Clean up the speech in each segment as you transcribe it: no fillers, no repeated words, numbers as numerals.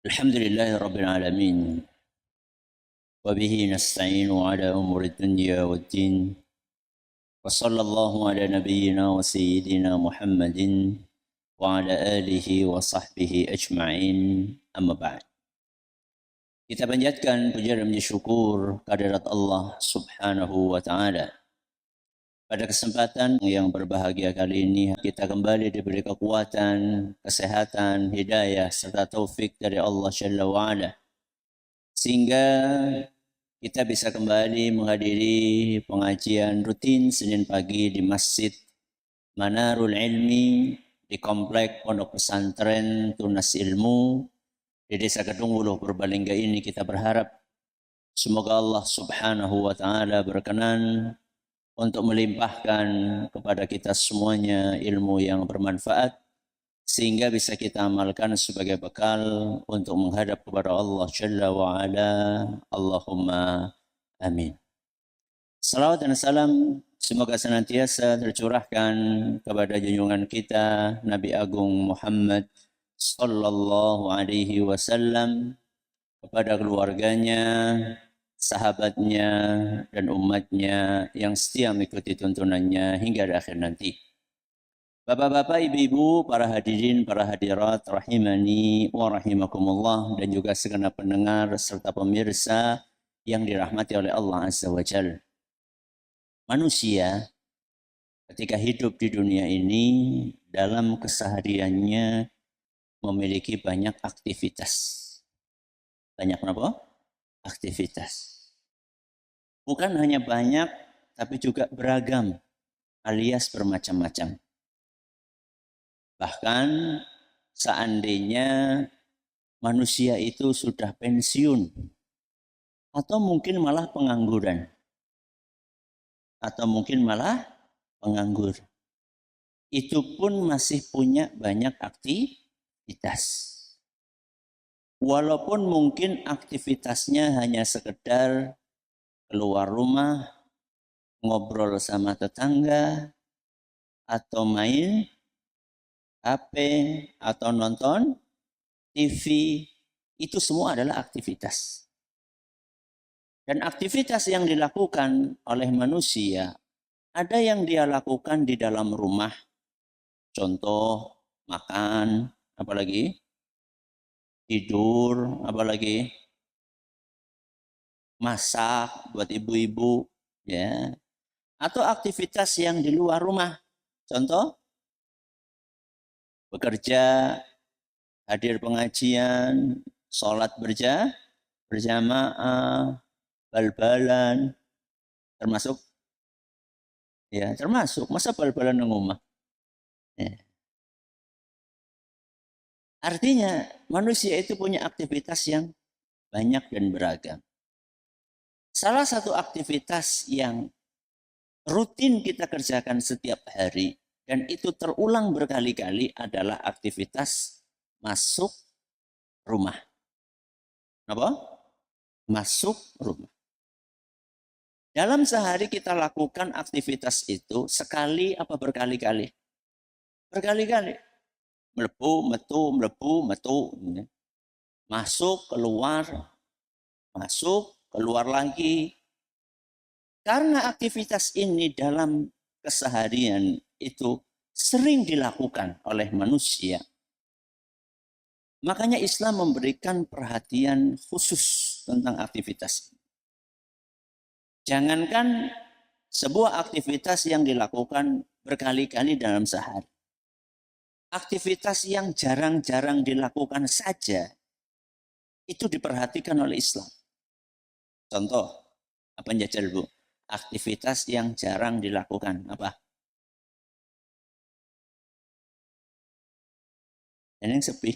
الحمد لله رب العالمين وبه نستعين على أمور الدنيا والدين وصلى الله على نبينا وسيدنا محمد وعلى آله وصحبه أجمعين أما بعد. Kita panjatkan puja dan puji syukur kehadirat Allah Subhanahu wa taala. Pada kesempatan yang berbahagia kali ini kita kembali diberi kekuatan, kesehatan, hidayah serta taufik dari Allah Jalla wa ala, sehingga kita bisa kembali menghadiri pengajian rutin Senin pagi di Masjid Manarul Ilmi di Komplek Pondok Pesantren Tunas Ilmu di Desa Kedung Wuluh Purbalingga ini. Kita berharap semoga Allah Subhanahu wa taala berkenan untuk melimpahkan kepada kita semuanya ilmu yang bermanfaat, sehingga bisa kita amalkan sebagai bekal untuk menghadap kepada Allah Jalla wa'ala. Allahumma amin. Salawat dan salam semoga senantiasa tercurahkan kepada junjungan kita Nabi Agung Muhammad sallallahu alaihi wasallam, kepada keluarganya, sahabatnya, dan umatnya yang setia mengikuti tuntunannya hingga akhir nanti. Bapak-bapak, ibu-ibu, para hadirin, para hadirat, rahimani wa rahimakumullah, dan juga segenap pendengar serta pemirsa yang dirahmati oleh Allah Azza wa Jalla. Manusia ketika hidup di dunia ini dalam kesehariannya memiliki banyak aktivitas. Banyak apa? Aktivitas. Bukan hanya banyak, tapi juga beragam alias bermacam-macam. Bahkan seandainya manusia itu sudah pensiun atau mungkin malah pengangguran atau mungkin malah penganggur, itu pun masih punya banyak aktivitas. Walaupun mungkin aktivitasnya hanya sekedar keluar rumah, ngobrol sama tetangga, atau main HP, atau nonton TV, itu semua adalah aktivitas. Dan aktivitas yang dilakukan oleh manusia, ada yang dia lakukan di dalam rumah, contoh makan, apalagi tidur, apalagi masak buat ibu-ibu, ya. Atau aktivitas yang di luar rumah, contoh bekerja, hadir pengajian, sholat berjamaah, bal-balan, termasuk, ya termasuk. Masa bal-balan di rumah? Ya. Artinya manusia itu punya aktivitas yang banyak dan beragam. Salah satu aktivitas yang rutin kita kerjakan setiap hari dan itu terulang berkali-kali adalah aktivitas masuk rumah. Apa? Masuk rumah. Dalam sehari kita lakukan aktivitas itu sekali apa berkali-kali? Berkali-kali. Melebu, metu. Masuk, keluar lagi. Karena aktivitas ini dalam keseharian itu sering dilakukan oleh manusia, makanya Islam memberikan perhatian khusus tentang aktivitas. Jangankan sebuah aktivitas yang dilakukan berkali-kali dalam sehari, aktivitas yang jarang-jarang dilakukan saja itu diperhatikan oleh Islam. Contoh, apa jajal Bu? Aktivitas yang jarang dilakukan apa? Ini yang sepi.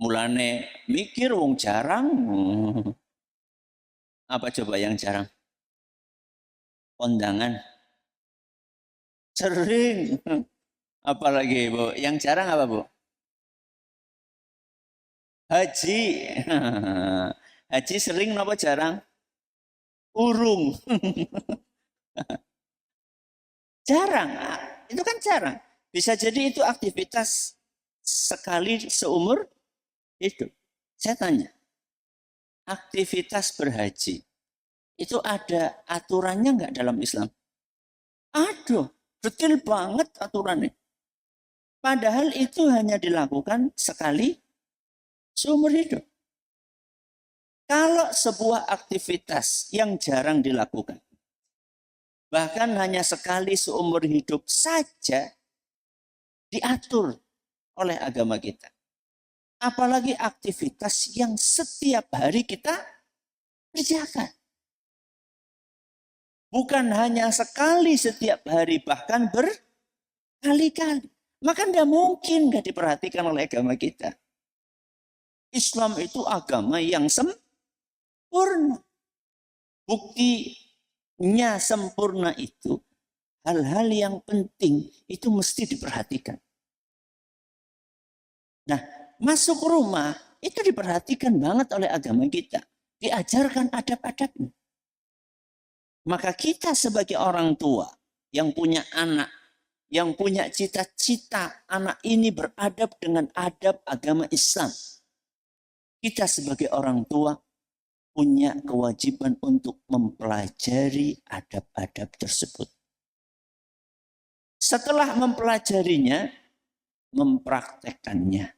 Mulane mikir wong jarang. Apa coba yang jarang? Kondangan. Sering. Apalagi Bu? Yang jarang apa Bu? Haji. Haji sering apa jarang? Urung. Jarang. Itu kan jarang. Bisa jadi itu aktivitas sekali seumur hidup. Saya tanya, aktivitas berhaji itu ada aturannya nggak dalam Islam? Aduh, detail banget aturannya. Padahal itu hanya dilakukan sekali seumur hidup. Kalau sebuah aktivitas yang jarang dilakukan, bahkan hanya sekali seumur hidup saja diatur oleh agama kita. Apalagi aktivitas yang setiap hari kita kerjakan. Bukan hanya sekali setiap hari, bahkan berkali-kali. Maka tidak mungkin nggak diperhatikan oleh agama kita. Islam itu agama yang sempurna. Buktinya sempurna itu, hal-hal yang penting itu mesti diperhatikan. Nah, masuk rumah itu diperhatikan banget oleh agama kita. Diajarkan adab-adabnya. Maka kita sebagai orang tua yang punya anak, yang punya cita-cita anak ini beradab dengan adab agama Islam. Kita sebagai orang tua punya kewajiban untuk mempelajari adab-adab tersebut. Setelah mempelajarinya, mempraktekannya.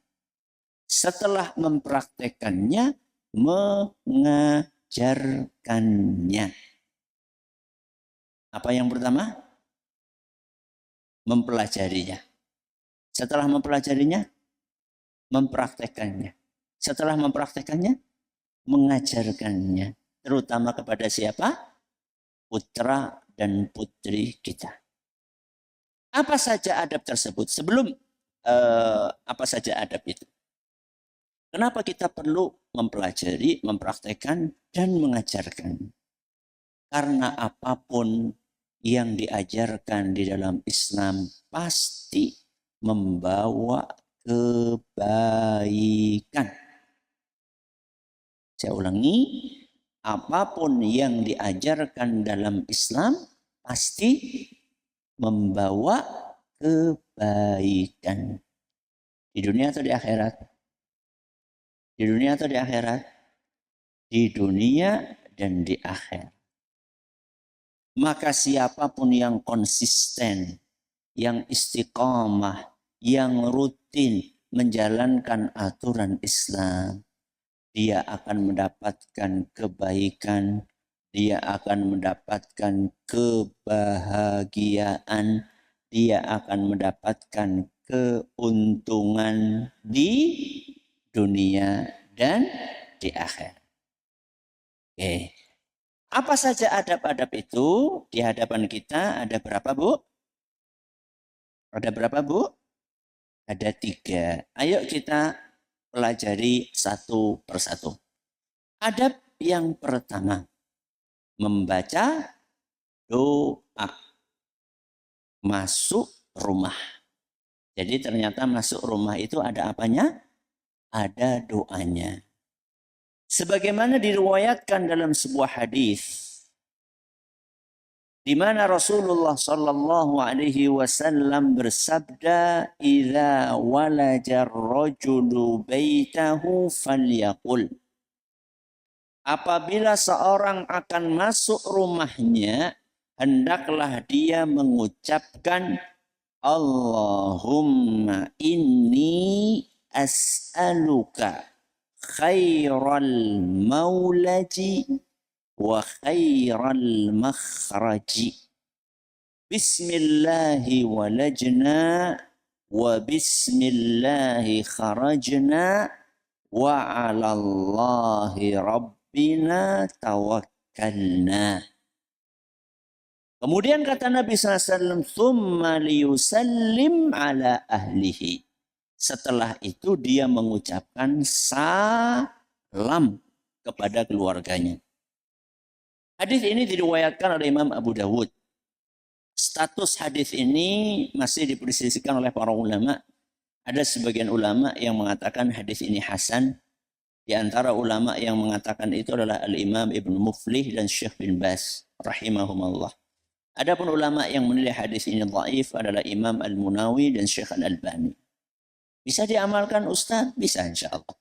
Setelah mempraktekannya, mengajarkannya. Apa yang pertama? Mempelajarinya. Setelah mempelajarinya, mempraktekannya. Setelah mempraktekannya, mengajarkannya. Terutama kepada siapa? Putra dan putri kita. Apa saja adab tersebut? Sebelum apa saja adab itu? Kenapa kita perlu mempelajari, mempraktekkan, dan mengajarkan? Karena apapun yang diajarkan di dalam Islam pasti membawa kebaikan. Saya ulangi, apapun yang diajarkan dalam Islam pasti membawa kebaikan. Di dunia atau di akhirat? Di dunia atau di akhirat? Di dunia dan di akhirat. Maka siapapun yang konsisten, yang istiqamah, yang rutin menjalankan aturan Islam, dia akan mendapatkan kebaikan, dia akan mendapatkan kebahagiaan, dia akan mendapatkan keuntungan di dunia dan di akhirat. Oke. Apa saja adab-adab itu di hadapan kita? Ada berapa, Bu? Ada berapa, Bu? Ada 3. Ayo kita pelajari satu persatu. Adab yang pertama, membaca doa. Masuk rumah. Jadi ternyata masuk rumah itu ada apanya? Ada doanya. Sebagaimana diriwayatkan dalam sebuah hadis di mana Rasulullah sallallahu alaihi wasallam bersabda, "Idza walaja ar-rajulu baitahu falyaqul." Apabila seorang akan masuk rumahnya, hendaklah dia mengucapkan, "Allahumma inni as'aluka khairal maulaji wa khairal makhraji. Bismillahi walajna wa bismillahi kharajna wa ala Allahi rabbina tawakkalna." Kemudian kata Nabi SAW, "Thumma liyusallim ala ahlihi." Setelah itu dia mengucapkan salam kepada keluarganya. Hadis ini diriwayatkan oleh Imam Abu Dawud. Status hadis ini masih diperselisihkan oleh para ulama. Ada sebagian ulama yang mengatakan hadis ini hasan. Di antara ulama yang mengatakan itu adalah Al-Imam Ibn Muflih dan Syekh bin Baz rahimahumullah. Adapun ulama yang menilai hadis ini dhaif adalah Imam Al-Munawi dan Syekh Al-Albani. Bisa diamalkan Ustaz? Bisa insya Allah.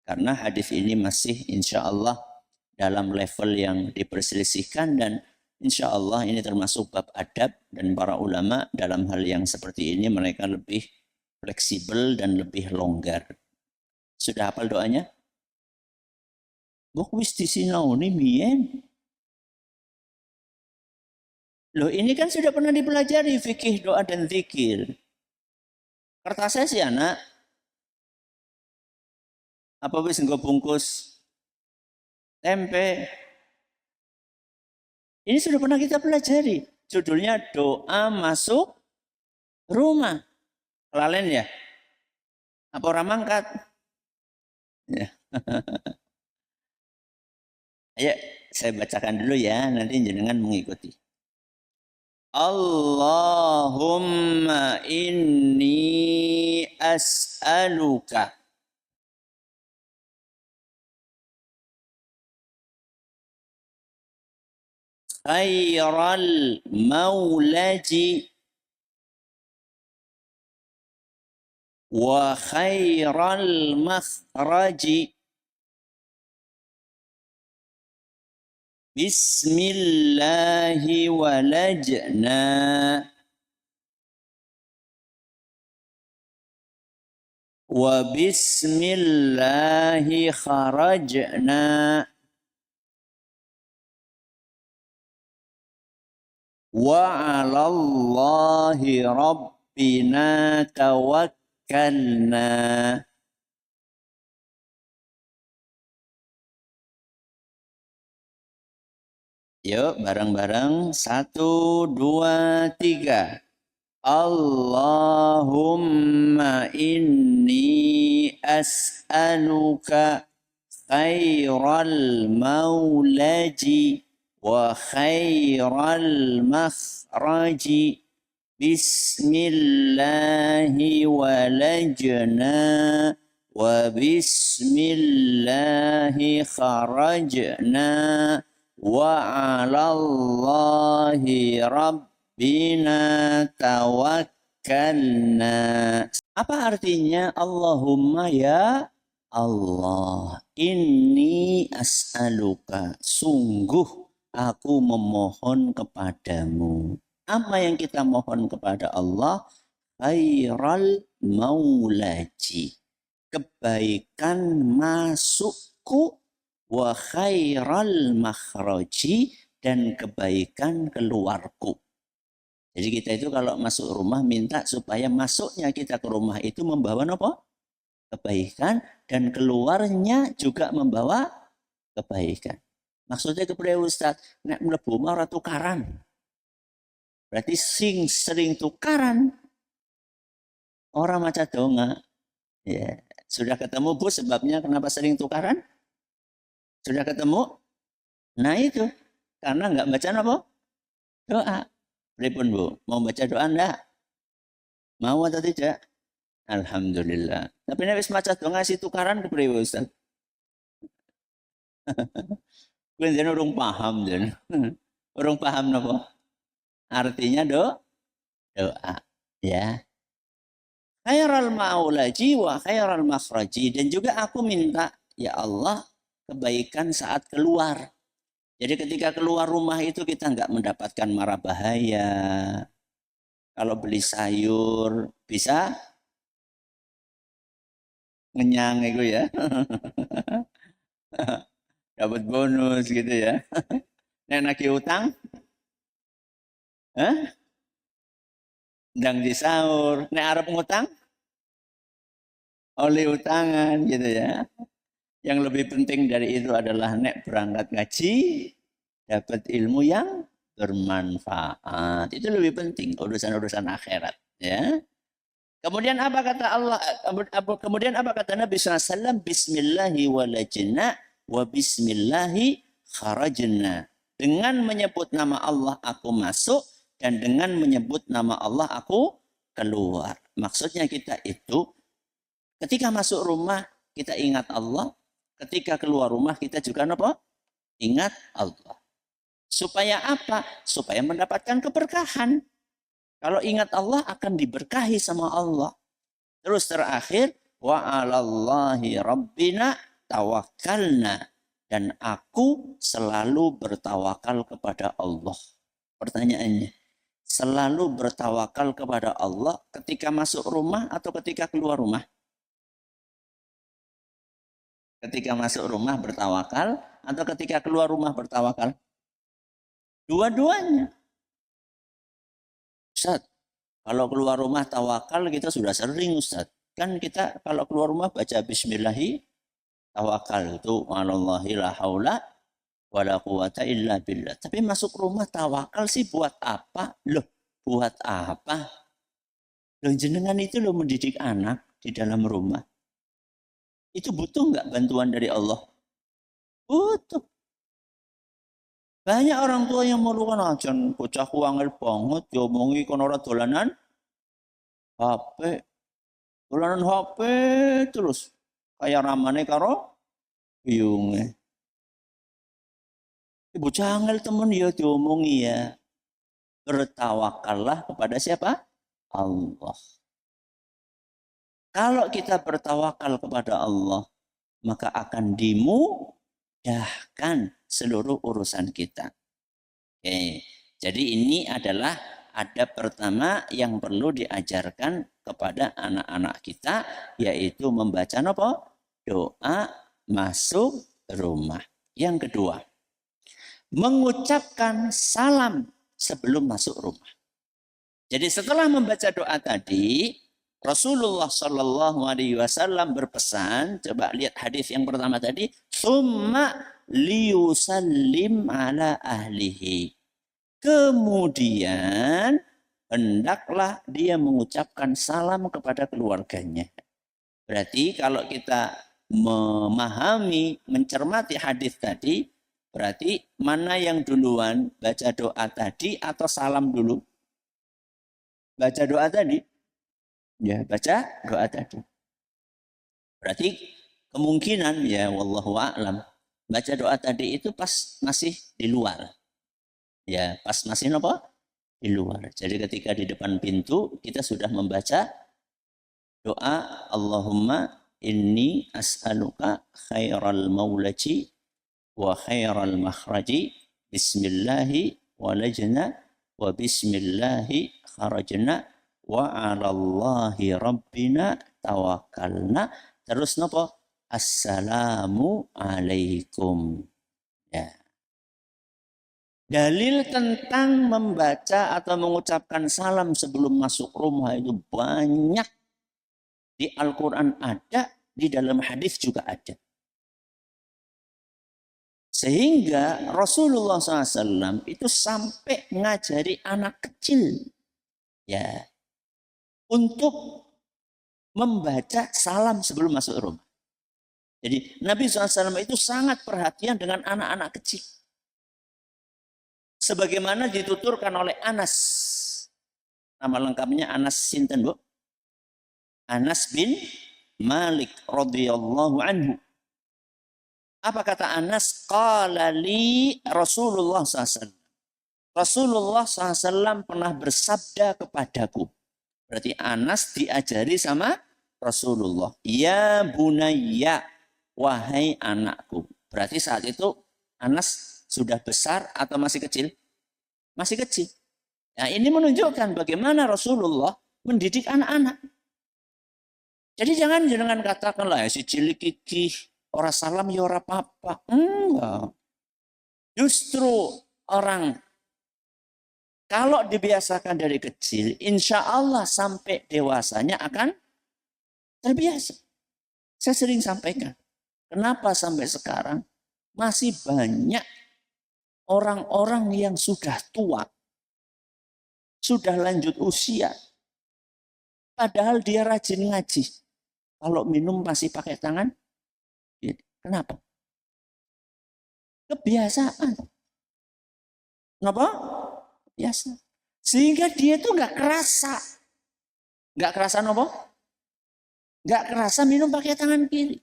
Karena hadis ini masih insya Allah dalam level yang diperselisihkan dan insya Allah ini termasuk bab adab dan para ulama dalam hal yang seperti ini mereka lebih fleksibel dan lebih longgar. Sudah hafal doanya? Buk wis disinau nih mien. Loh ini kan sudah pernah dipelajari fikih doa dan zikir. Kertasnya sih anak. Apa wis engko bungkus tempe. Ini sudah pernah kita pelajari. Judulnya doa masuk rumah. Kelalen ya? Apa orang mangkat? Ya. Ayo saya bacakan dulu ya, nanti jenengan mengikuti. Allahumma inni as'aluka khairal maulaji wa khairal makhraji. Bismillahi walajna wa bismillahi kharajna wa 'alallahi rabbina tawakkalna. Yuk bareng-bareng 1, 2, 3. Allahumma inni as'aluka khairal maulaji wa khairal makhraji. Bismillahi walajna wa bismillahi kharajna wa 'alallahi rabbina tawakkalna. Apa artinya Allahumma ya Allah, inni as'aluka, sungguh aku memohon kepadamu. Apa yang kita mohon kepada Allah? Khairal maulaji, kebaikan masukku, wa khairal makhraji, dan kebaikan keluarku. Jadi kita itu kalau masuk rumah minta supaya masuknya kita ke rumah itu membawa apa? Kebaikan, dan keluarnya juga membawa kebaikan. Maksudnya kepada Ustaz, nek mlebu ora tukaran. Berarti sing sering tukaran orang maca donga. Ya, sudah ketemu Bu sebabnya kenapa sering tukaran? Sudah ketemu? Nah itu, karena nggak baca apa? Doa. Pripun Bu? Mau baca doa enggak? Mau atau tidak? Alhamdulillah. Tapi nek wis maca doa ngasih tukaran kepriwe Ustaz? Kuwi jenenge urung paham jen. Urung paham napa? Artinya doa. Ya. Khairal maulaji wa khairal makhraji, dan juga aku minta ya Allah kebaikan saat keluar. Jadi ketika keluar rumah itu kita nggak mendapatkan mara bahaya. Kalau beli sayur bisa ngenyang itu ya. Dapat bonus gitu ya. Nek nagih utang? Hah? Ndang di sahur. Nek arep ngutang? Oleh utangan gitu ya. Yang lebih penting dari itu adalah nek berangkat ngaji, dapat ilmu yang bermanfaat. Itu lebih penting urusan-urusan akhirat. Ya. Kemudian apa kata Allah? Kemudian apa kata Nabi SAW? Bismillahi walajna wa bismillahi kharajna. Dengan menyebut nama Allah aku masuk, dan dengan menyebut nama Allah aku keluar. Maksudnya kita itu ketika masuk rumah kita ingat Allah. Ketika keluar rumah kita juga apa? Ingat Allah. Supaya apa? Supaya mendapatkan keberkahan. Kalau ingat Allah akan diberkahi sama Allah. Terus terakhir, wa 'alallahi rabbina tawakkalna, dan aku selalu bertawakal kepada Allah. Pertanyaannya, selalu bertawakal kepada Allah ketika masuk rumah atau ketika keluar rumah? Ketika masuk rumah bertawakal atau ketika keluar rumah bertawakal? Dua-duanya. Ustaz, kalau keluar rumah tawakal kita sudah sering, Ustaz. Kan kita kalau keluar rumah baca bismillahi tawakal itu alallahi la haula wala quwata illa billah. Tapi masuk rumah tawakal sih buat apa? Loh, buat apa? Loh, jenengan itu loh mendidik anak di dalam rumah. Itu butuh nggak bantuan dari Allah? Butuh. Banyak orang tua yang melukan ajan bocahku angel banget diomongi kon ora dolanan HP. Dolanan HP terus kayak ramane karo biyunge. Bocah angel temen ya diomongi ya. Bertawakallah kepada siapa? Allah. Kalau kita bertawakal kepada Allah, maka akan dimudahkan seluruh urusan kita. Oke. Jadi ini adalah adab pertama yang perlu diajarkan kepada anak-anak kita, yaitu membaca apa? Doa masuk rumah. Yang kedua, mengucapkan salam sebelum masuk rumah. Jadi setelah membaca doa tadi, Rasulullah Shallallahu Alaihi Wasallam berpesan, coba lihat hadis yang pertama tadi, summa liyusallim ala ahlihi. Kemudian hendaklah dia mengucapkan salam kepada keluarganya. Berarti kalau kita memahami, mencermati hadis tadi, berarti mana yang duluan, baca doa tadi atau salam dulu? Baca doa tadi. Ya, baca doa tadi. Berarti kemungkinan ya wallahu a'lam, baca doa tadi itu pas masih di luar. Ya, pas masih apa? Di luar. Jadi ketika di depan pintu kita sudah membaca doa Allahumma inni as'aluka khairal maulaji wa khairal makhraji bismillahi walajna wa bismillahi kharajna wa 'alallahi rabbina tawakkalna. Terus napa? Assalamu alaikum. Ya. Dalil tentang membaca atau mengucapkan salam sebelum masuk rumah itu banyak. Di Al-Quran ada, di dalam hadis juga ada. Sehingga Rasulullah SAW itu sampai ngajari anak kecil ya untuk membaca salam sebelum masuk rumah. Jadi Nabi SAW itu sangat perhatian dengan anak-anak kecil. Sebagaimana dituturkan oleh Anas. Nama lengkapnya Anas sinten, Bu? Anas bin Malik radhiyallahu anhu. Apa kata Anas? Qala li Rasulullah SAW. Rasulullah SAW pernah bersabda kepadaku. Berarti Anas diajari sama Rasulullah. Ya bunayya, wahai anakku. Berarti saat itu Anas sudah besar atau masih kecil? Masih kecil. Nah, ini menunjukkan bagaimana Rasulullah mendidik anak-anak. Jadi jangan katakanlah si cilik iki ora salam ya ora apa-apa. Enggak. Justru orang kalau dibiasakan dari kecil, insya Allah sampai dewasanya akan terbiasa. Saya sering sampaikan, kenapa sampai sekarang masih banyak orang-orang yang sudah tua, sudah lanjut usia, padahal dia rajin ngaji. Kalau minum masih pakai tangan, kenapa? Kebiasaan. Kenapa? Biasa. Sehingga dia itu nggak kerasa. Nggak kerasa apa? Nggak kerasa minum pakai tangan kiri.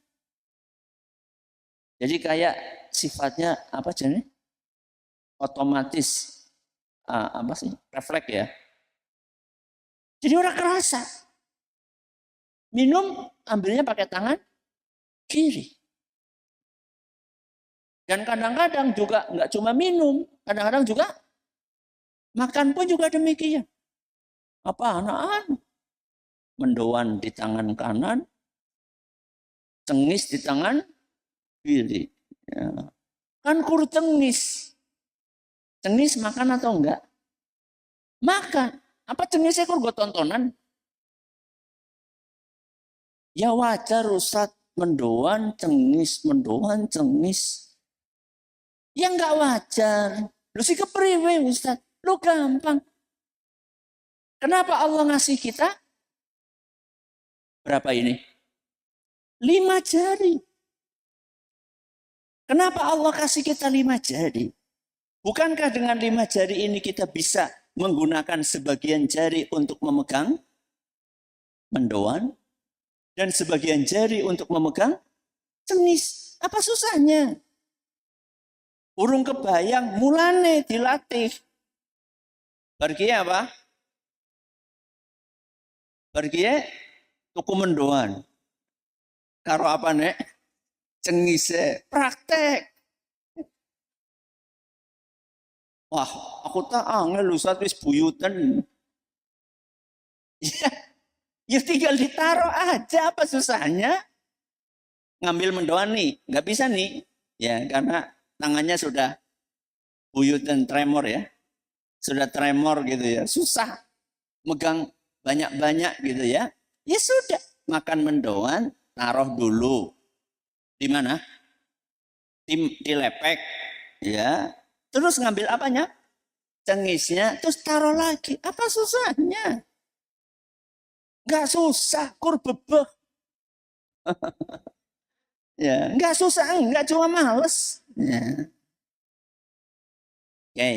Jadi kayak sifatnya apa jenis? Otomatis apa sih? Refleks ya. Jadi orang kerasa. Minum ambilnya pakai tangan kiri. Dan kadang-kadang juga nggak cuma minum, kadang-kadang juga makan pun juga demikian. Apa anak-anak? Mendoan di tangan kanan, cengis di tangan kiri. Ya. Kan kur cengis. Cengis makan atau enggak? Makan. Apa cengisnya kur gue tontonan? Ya wajar Ustaz, mendoan cengis, mendoan cengis. Ya enggak wajar. Lu sih kepriwe Ustaz? Lu gampang. Kenapa Allah ngasih kita? Berapa ini? 5 jari. Kenapa Allah kasih kita 5 jari? Bukankah dengan 5 jari ini kita bisa menggunakan sebagian jari untuk memegang mendoan dan sebagian jari untuk memegang cengis? Apa susahnya? Urung kebayang, mulane dilatih. Pergi apa? Pergi tuku mendoan. Karo apa nek? Cengise. Praktek. Wah, aku tak angel Ustaz wis buyutan. Ya tinggal ditaruh aja, apa susahnya? Ngambil mendoan nih, nggak bisa nih. Ya, karena tangannya sudah buyutan tremor ya. Sudah tremor gitu ya. Susah megang banyak-banyak gitu ya. Ya sudah, makan mendoan, taruh dulu. Di mana? Di lepek. Ya. Terus ngambil apanya? Cengisnya, terus taruh lagi. Apa susahnya? Nggak susah, kur bebek. Ya, nggak susah, nggak cuma males. Ya. Oke,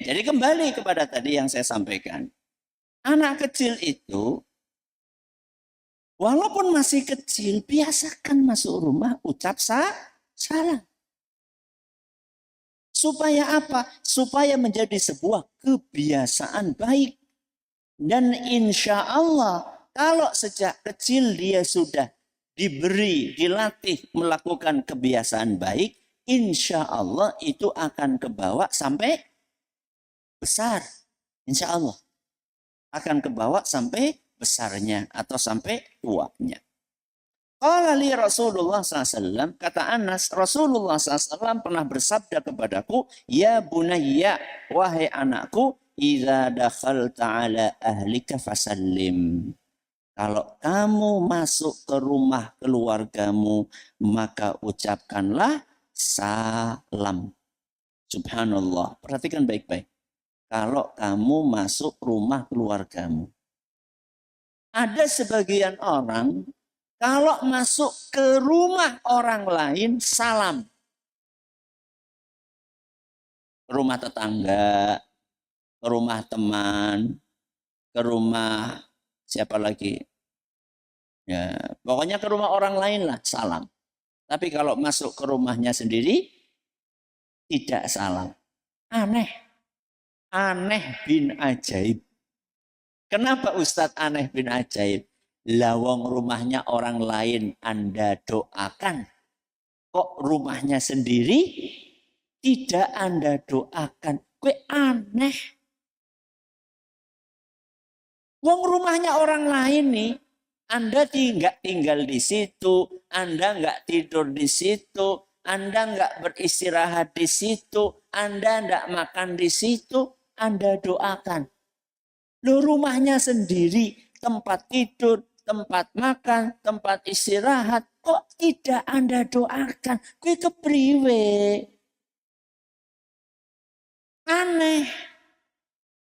jadi kembali kepada tadi yang saya sampaikan. Anak kecil itu, walaupun masih kecil, biasakan masuk rumah ucap salam. Supaya apa? Supaya menjadi sebuah kebiasaan baik. Dan insya Allah, kalau sejak kecil dia sudah diberi, dilatih melakukan kebiasaan baik, insya Allah itu akan kebawa sampai besar. Insya Allah akan kebawa sampai besarnya atau sampai tuanya. Qala li Rasulullah SAW, kata Anas, Rasulullah SAW pernah bersabda kepadaku, ya bunayya, wahai anakku, idza dakhalta ala ahlika fasallim. Kalau kamu masuk ke rumah keluargamu, maka ucapkanlah salam. Subhanallah. Perhatikan baik-baik. Kalau kamu masuk rumah keluargamu. Ada sebagian orang, kalau masuk ke rumah orang lain, salam. Ke rumah tetangga, ke rumah teman, ke rumah siapa lagi? Ya, pokoknya ke rumah orang lain lah, salam. Tapi kalau masuk ke rumahnya sendiri, tidak salam. Aneh. Aneh bin ajaib. Kenapa Ustadz aneh bin ajaib? Lawang rumahnya orang lain Anda doakan. Kok rumahnya sendiri tidak Anda doakan? Kue aneh. Wong rumahnya orang lain nih, Anda nggak tinggal di situ, Anda nggak tidur di situ, Anda nggak beristirahat di situ, Anda nggak makan di situ, Anda doakan. Loh, rumahnya sendiri, tempat tidur, tempat makan, tempat istirahat, kok tidak Anda doakan? Kue kepriwe? Aneh.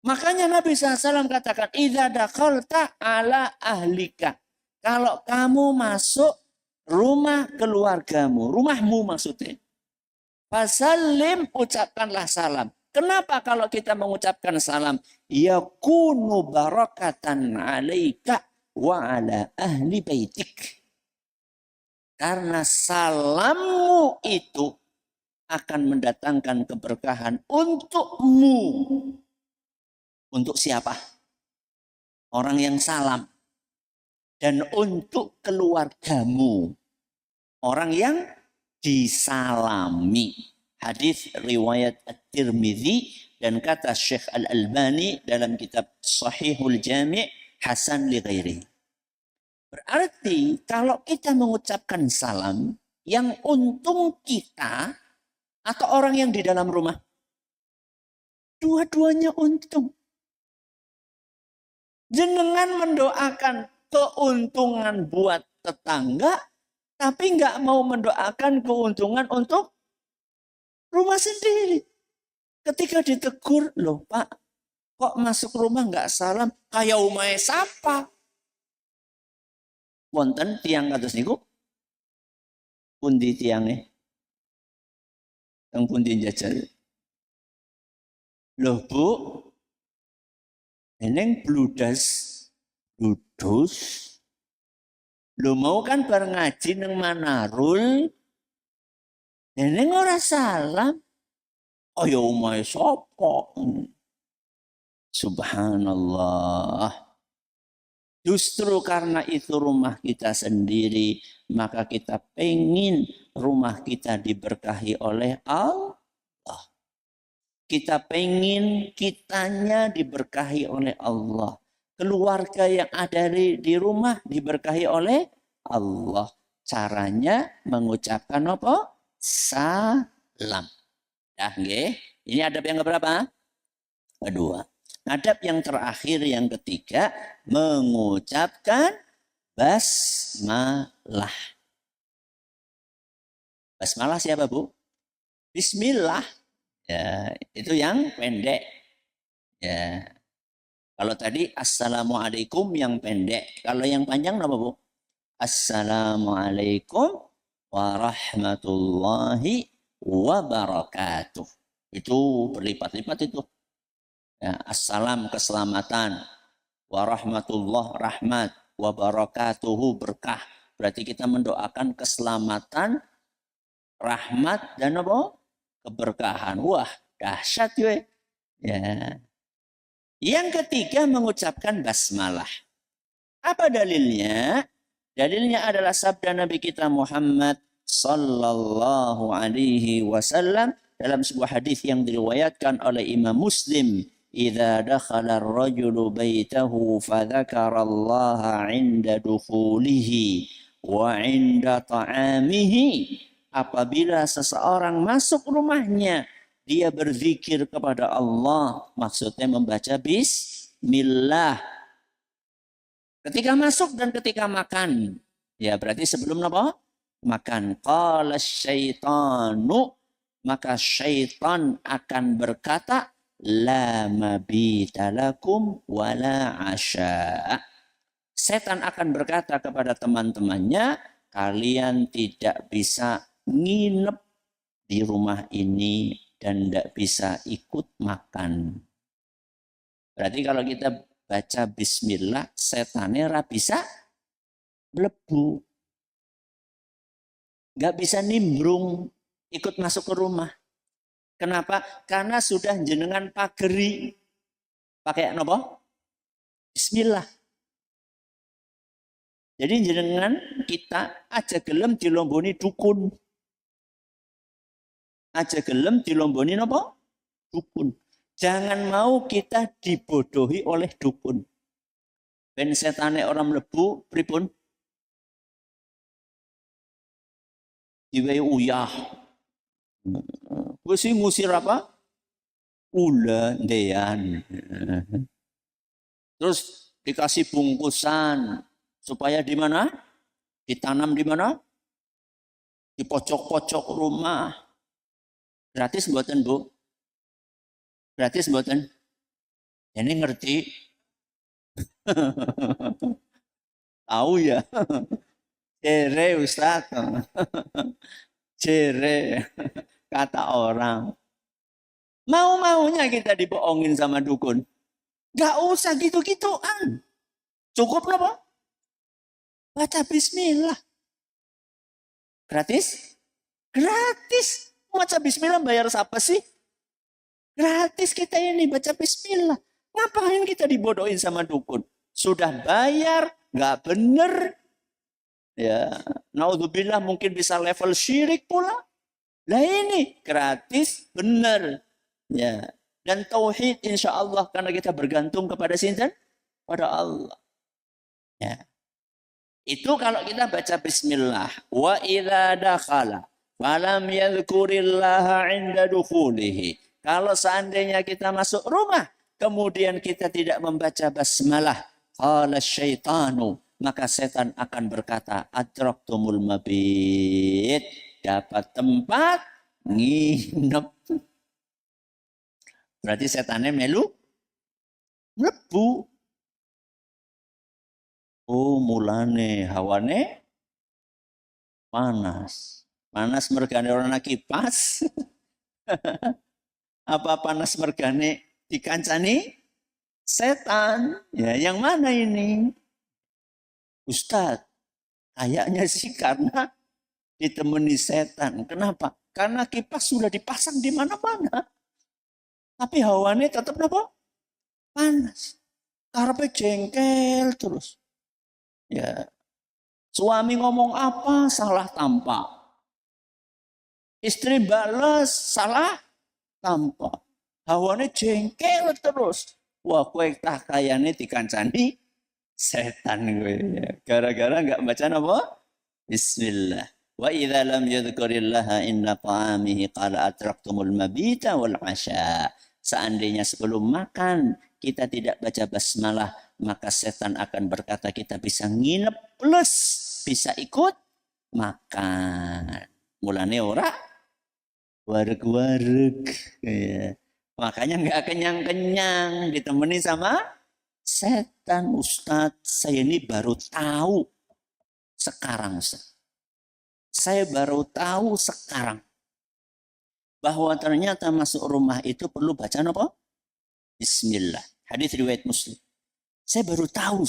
Makanya Nabi SAW katakan, idza dakhalta ala ahlika. Kalau kamu masuk rumah keluargamu, rumahmu maksudnya. Fasallim, ucapkanlah salam. Kenapa kalau kita mengucapkan salam? Yakunu barakatan alaika wa ala ahli baitik. Karena salammu itu akan mendatangkan keberkahan untukmu. Untuk siapa? Orang yang salam. Dan untuk keluargamu. Orang yang disalami. Hadis riwayat At-Tirmidzi dan kata Syekh Al-Albani dalam kitab Sahihul Jami' hasan li ghairi. Berarti kalau kita mengucapkan salam, yang untung kita atau orang yang di dalam rumah? Dua-duanya untung. Jenengan mendoakan keuntungan buat tetangga, tapi nggak mau mendoakan keuntungan untuk rumah sendiri. Ketika ditegur, loh Pak, kok masuk rumah nggak salam? Kayak umai sapa? Wonten tiang kados niku? Pundi tiangnya? Yang pundi jajal? Loh Bu, eneng bludas, bludus. Lo mau kan bareng ngaji nang Manarul? Eneng ora salam. Oh ya umay sapa? Subhanallah. Justru karena itu rumah kita sendiri, maka kita pengen rumah kita diberkahi oleh Allah. Kita pengen kitanya diberkahi oleh Allah. Keluarga yang ada di rumah diberkahi oleh Allah. Caranya mengucapkan apa? Salam. Nah, ini adab yang keberapa? Kedua. Adab yang terakhir, yang ketiga, mengucapkan basmalah. Basmalah siapa Bu? Bismillah. Ya, itu yang pendek. Ya. Kalau tadi assalamualaikum yang pendek. Kalau yang panjang apa Bu? Assalamualaikum warahmatullahi wabarakatuh. Itu berlipat-lipat itu. Ya, assalam keselamatan, warahmatullah rahmat, wabarakatuhu berkah. Berarti kita mendoakan keselamatan, rahmat dan apa? Keberkahan. Wah, dahsyat ya. Ya. Yang ketiga mengucapkan basmalah. Apa dalilnya? Dalilnya adalah sabda Nabi kita Muhammad sallallahu alaihi wasallam dalam sebuah hadis yang diriwayatkan oleh Imam Muslim. Idza dakhala ar-rajulu baitahu fadzakara Allah 'inda dukhulihi wa 'inda ta'amihi. Apabila seseorang masuk rumahnya, dia berzikir kepada Allah, maksudnya membaca bismillah. Ketika masuk dan ketika makan. Ya, berarti sebelum apa? Makan. Qala syaitanu, maka syaitan akan berkata, la mabita lakum wala asya. Setan akan berkata kepada teman-temannya, kalian tidak bisa nginep di rumah ini dan tidak bisa ikut makan. Berarti kalau kita baca bismillah, setannya ora bisa mlebu. Nggak bisa nimbrung ikut masuk ke rumah. Kenapa? Karena sudah jenengan pageri. Pakai apa? Bismillah. Jadi jenengan kita aja gelem dilomboni dukun. Aja gelem dilomboni apa? Dukun. Jangan mau kita dibodohi oleh dukun. Ben setane orang mlebu pripun? Diwehi uyah. Wis ngusir apa? Ula ndean. Terus dikasih bungkusan supaya di mana? Ditanam di mana? Di pojok-pojok rumah. Gratis mboten, Bu? Gratis mboten? Ini ngerti? Tahu ya? Cere Ustaz. Cere kata orang. Mau-maunya kita dibohongin sama dukun. Gak usah gitu-gituan. Cukup apa? Baca bismillah. Gratis? Gratis. Baca bismillah bayar siapa sih? Gratis kita ini baca bismillah. Ngapain kita dibodohin sama dukun? Sudah bayar, gak bener. Ya, naudzubillah mungkin bisa level syirik pula. Lah ini gratis, benar. Ya. Dan tauhid insya Allah karena kita bergantung kepada sinten? Pada Allah. Ya. Itu kalau kita baca bismillah. Wa idza dakhala falam yadhkurillaha 'inda dukhulihi. Kalau seandainya kita masuk rumah, kemudian kita tidak membaca basmalah, qala syaitanu, maka setan akan berkata, adraktumul mabit, dapat tempat nginep. Berarti setannya melu mlebu. Oh, mulane hawane panas. Panas mergane orang kipas. Apa panas mergane dikancani setan? Ya, yang mana ini? Ustadz, kayaknya sih karena ditemani setan. Kenapa? Karena kipas sudah dipasang di mana-mana. Tapi hawane tetap apa? Panas. Karena jengkel terus. Ya. Suami ngomong apa, salah tampak. Istri balas, salah tampak. Hawane jengkel terus. Wah, kue tak kayane dikancani setan gue. Gara-gara nggak baca apa? Bismillah. Wa idza lam yadhkurillaha inna ta'amihi qala atraktumul mabita wal 'asya. Seandainya sebelum makan kita tidak baca basmalah, maka setan akan berkata kita bisa nginep plus bisa ikut makan. Mulane ora wareg-wareg. Ya. Makanya nggak kenyang-kenyang ditemani sama setan. Ustadz, saya ini baru tahu sekarang. Saya baru tahu sekarang bahwa ternyata masuk rumah itu perlu baca apa? Bismillah. Hadis riwayat Muslim. Saya baru tahu.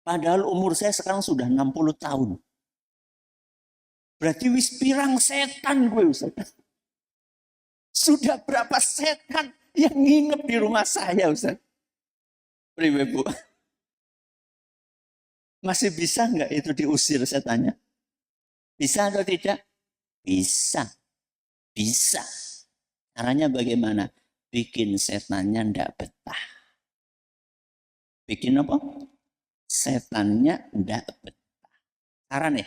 Padahal umur saya sekarang sudah 60 tahun. Berarti wis pirang setan gue, Ustaz. Sudah berapa setan yang nginep di rumah saya, Ustaz? Priwe, Bu? Masih bisa nggak itu diusir setannya? Bisa atau tidak? Bisa. Bisa. Caranya bagaimana? Bikin setannya ndak betah. Bikin apa? Setannya ndak betah. Caranya?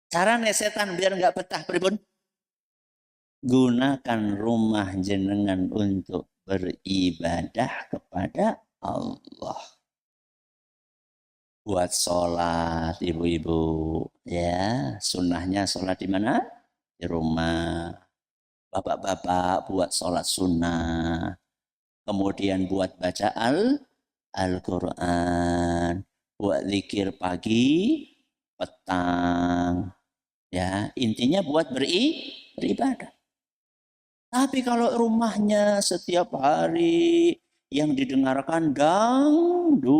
Caranya setan biar nggak betah, pripun? Gunakan rumah jenengan untuk beribadah kepada Allah. Buat sholat, ibu-ibu. Ya, sunnahnya sholat di mana? Di rumah. Bapak-bapak buat sholat sunnah. Kemudian buat baca Al-Quran. Buat zikir pagi, petang. Ya, intinya buat beribadah. Tapi kalau rumahnya setiap hari yang didengarkan dangdutan.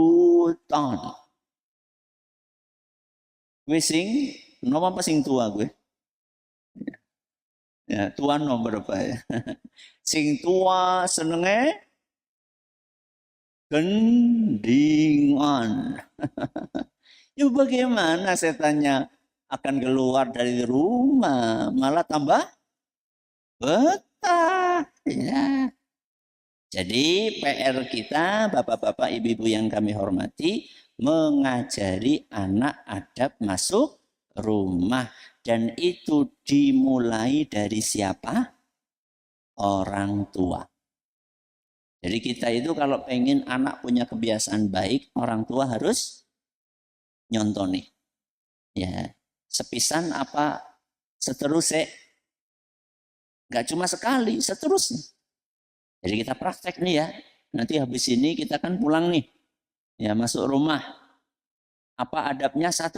Gue sing, nomor apa sing tua gue? Ya, tua nomor berapa ya? Sing tua senenge gendingan. Ya bagaimana setannya akan keluar dari rumah, malah tambah betah. Ya. Jadi PR kita, bapak-bapak, ibu-ibu yang kami hormati, mengajari anak adab masuk rumah. Dan itu dimulai dari siapa? Orang tua. Jadi kita itu kalau pengen anak punya kebiasaan baik, orang tua harus nyontoni. Ya, sepisan apa seterusnya. Gak cuma sekali, seterusnya. Jadi kita praktek nih ya. Nanti habis ini kita kan pulang nih. Ya, masuk rumah. Apa adabnya? 1,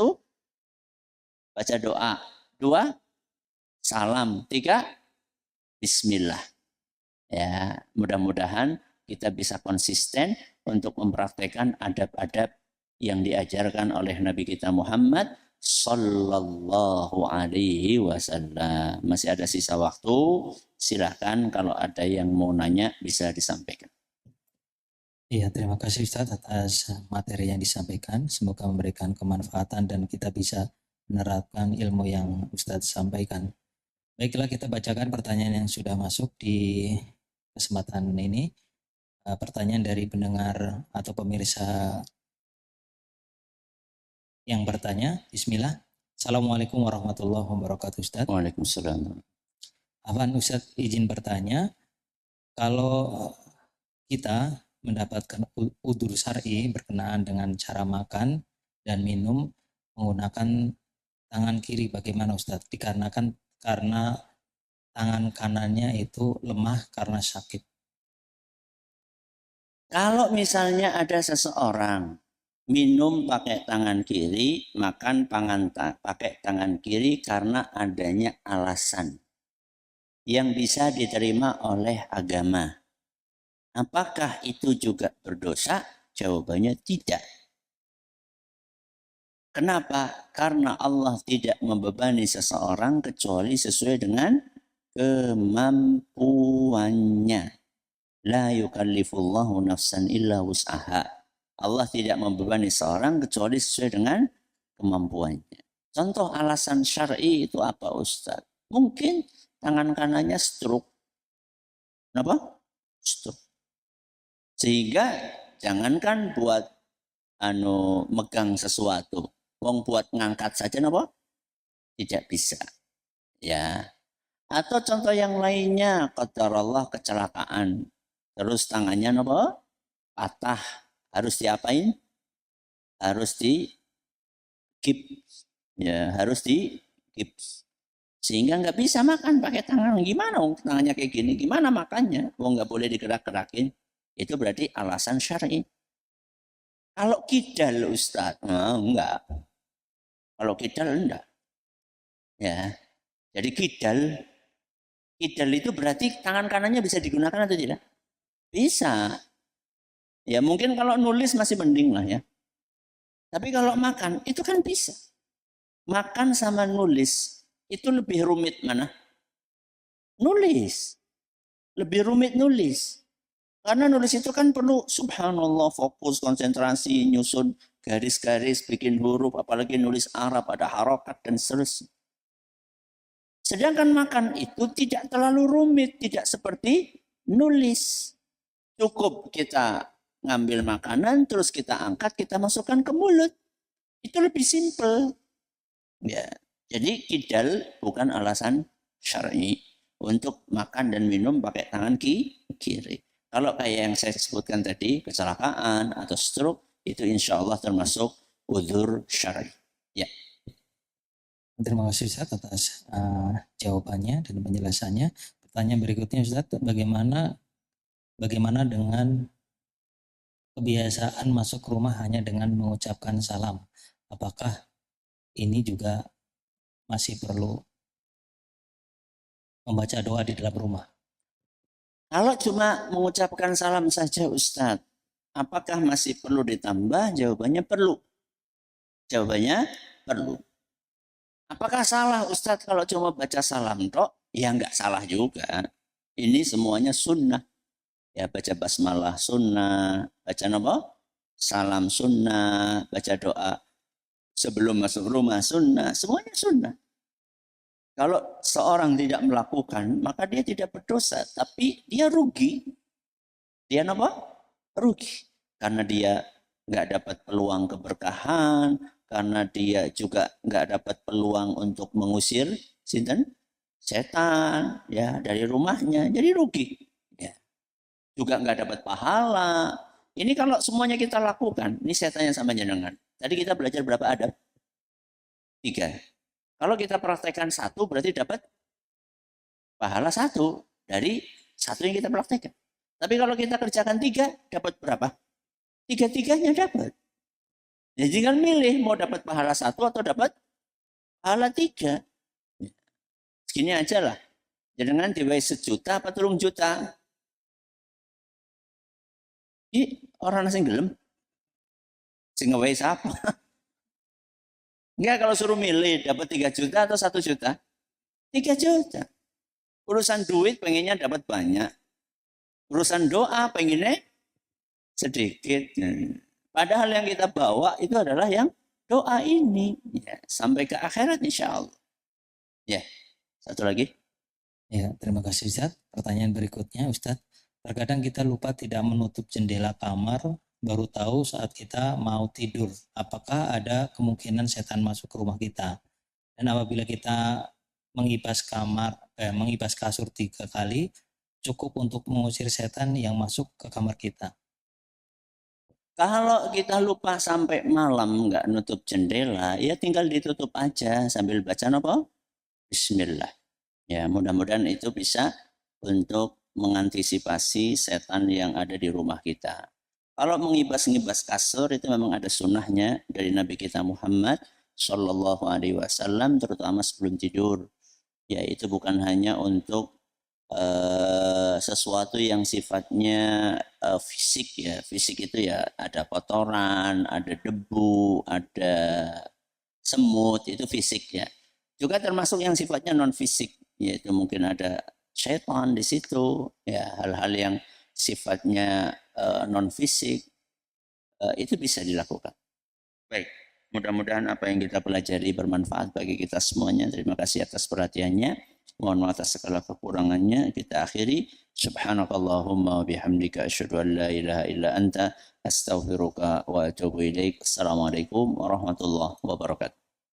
baca doa. 2, salam. 3, bismillah. Ya, mudah-mudahan kita bisa konsisten untuk mempraktekkan adab-adab yang diajarkan oleh Nabi kita Muhammad Sallallahu Alaihi Wasallam. Masih ada sisa waktu, silakan kalau ada yang mau nanya bisa disampaikan. Iya, terima kasih Ustadz atas materi yang disampaikan. Semoga memberikan kemanfaatan dan kita bisa menerapkan ilmu yang Ustadz sampaikan. Baiklah, kita bacakan pertanyaan yang sudah masuk di kesempatan ini. Pertanyaan dari pendengar atau pemirsa yang bertanya. Bismillah. Assalamualaikum warahmatullahi wabarakatuh, Ustadz. Waalaikumsalam. Afwan, Ustadz izin bertanya, kalau kita mendapatkan udzur syar'i berkenaan dengan cara makan dan minum menggunakan tangan kiri, bagaimana Ustadz? Dikarenakan karena tangan kanannya itu lemah karena sakit. Kalau misalnya ada seseorang minum pakai tangan kiri, makan pakai tangan kiri karena adanya alasan yang bisa diterima oleh agama. Apakah itu juga berdosa? Jawabannya tidak. Kenapa? Karena Allah tidak membebani seseorang kecuali sesuai dengan kemampuannya. La yukallifullahu nafsan illa wus'aha. Allah tidak membebani seorang kecuali sesuai dengan kemampuannya. Contoh alasan syar'i itu apa, Ustaz? Mungkin tangan kanannya stroke. Kenapa? Stroke. Sehingga jangankan buat megang sesuatu, wong buat ngangkat saja napa? Tidak bisa. Ya. Atau contoh yang lainnya, qadarullah kecelakaan. Terus tangannya napa? Patah. Harus diapain? Harus di gips. Ya, harus di gips. Sehingga nggak bisa makan pakai tangan. Gimana tangannya kayak gini? Gimana makannya? Wong nggak boleh digerak-gerakin. Itu berarti alasan syar'i. Kalau kidal, Ustaz, enggak. Kalau kidal enggak. Ya. Jadi kidal itu berarti tangan kanannya bisa digunakan atau tidak? Bisa. Ya mungkin kalau nulis masih mending lah ya. Tapi kalau makan itu kan bisa. Makan sama nulis itu lebih rumit mana? Nulis. Lebih rumit nulis. Karena nulis itu kan perlu subhanallah fokus, konsentrasi, nyusun garis-garis, bikin huruf, apalagi nulis Arab ada harokat dan seterusnya. Sedangkan makan itu tidak terlalu rumit, tidak seperti nulis. Cukup kita ngambil makanan, terus kita angkat, kita masukkan ke mulut. Itu lebih simpel. Ya. Jadi kidal bukan alasan syar'i untuk makan dan minum pakai tangan kiri. Kalau kayak yang saya sebutkan tadi, kecelakaan atau stroke, itu insya Allah termasuk udzur syar'i. Ya. Terima kasih Ustaz atas jawabannya dan penjelasannya. Pertanyaan berikutnya Ustaz, bagaimana dengan kebiasaan masuk rumah hanya dengan mengucapkan salam? Apakah ini juga masih perlu membaca doa di dalam rumah? Kalau cuma mengucapkan salam saja Ustadz, apakah masih perlu ditambah? Jawabannya perlu. Jawabannya perlu. Apakah salah Ustadz kalau cuma baca salam tok? Ya enggak salah juga. Ini semuanya sunnah. Ya baca basmalah sunnah, baca apa? Salam sunnah, baca doa sebelum masuk rumah sunnah, semuanya sunnah. Kalau seorang tidak melakukan, maka dia tidak berdosa, tapi dia rugi. Dia apa? Rugi. Karena dia nggak dapat peluang keberkahan, karena dia juga nggak dapat peluang untuk mengusir setan ya dari rumahnya, jadi rugi. Ya. Juga nggak dapat pahala. Ini kalau semuanya kita lakukan, ini saya tanya sama jenengan. Tadi kita belajar berapa adab? 3. Kalau kita praktekkan 1 berarti dapat pahala 1 dari 1 yang kita praktekkan. Tapi kalau kita kerjakan 3, dapat berapa? 3-3-nya dapat. Jadi tinggal milih mau dapat pahala 1 atau dapat pahala 3. Segini aja lah. Jangan diwai 1 juta apa 3 juta. Orang asing gelem. Sing ngewai siapa? Enggak, kalau suruh milih dapat 3 juta atau 1 juta? 3 juta. Urusan duit pengennya dapat banyak. Urusan doa pengennya sedikit. Padahal yang kita bawa itu adalah yang doa ini ya, sampai ke akhirat insya Allah. Ya, satu lagi. Ya, terima kasih Ustaz. Pertanyaan berikutnya Ustaz. Terkadang kita lupa tidak menutup jendela kamar, baru tahu saat kita mau tidur. Apakah ada kemungkinan setan masuk ke rumah kita? Dan apabila kita mengibas kasur 3 kali, cukup untuk mengusir setan yang masuk ke kamar kita. Kalau kita lupa sampai malam nggak nutup jendela, ya tinggal ditutup aja sambil baca apa? Bismillah. Ya, mudah-mudahan itu bisa untuk mengantisipasi setan yang ada di rumah kita. Kalau mengibas-ngibas kasur itu memang ada sunnahnya dari Nabi kita Muhammad Shallallahu Alaihi Wasallam, terutama sebelum tidur. Ya, itu bukan hanya untuk sesuatu yang sifatnya fisik ya. Fisik itu ya ada kotoran, ada debu, ada semut, itu fisik ya. Juga termasuk yang sifatnya non fisik, yaitu mungkin ada setan di situ, ya hal-hal yang sifatnya non fisik itu bisa dilakukan. Baik, mudah-mudahan apa yang kita pelajari bermanfaat bagi kita semuanya. Terima kasih atas perhatiannya. Mohon maaf atas segala kekurangannya. Kita akhiri. Subhanakallahumma bihamdika asyhadu an la ilaha illa anta astaghfiruka wa atubu ilaik. Assalamualaikum warahmatullahi wabarakatuh.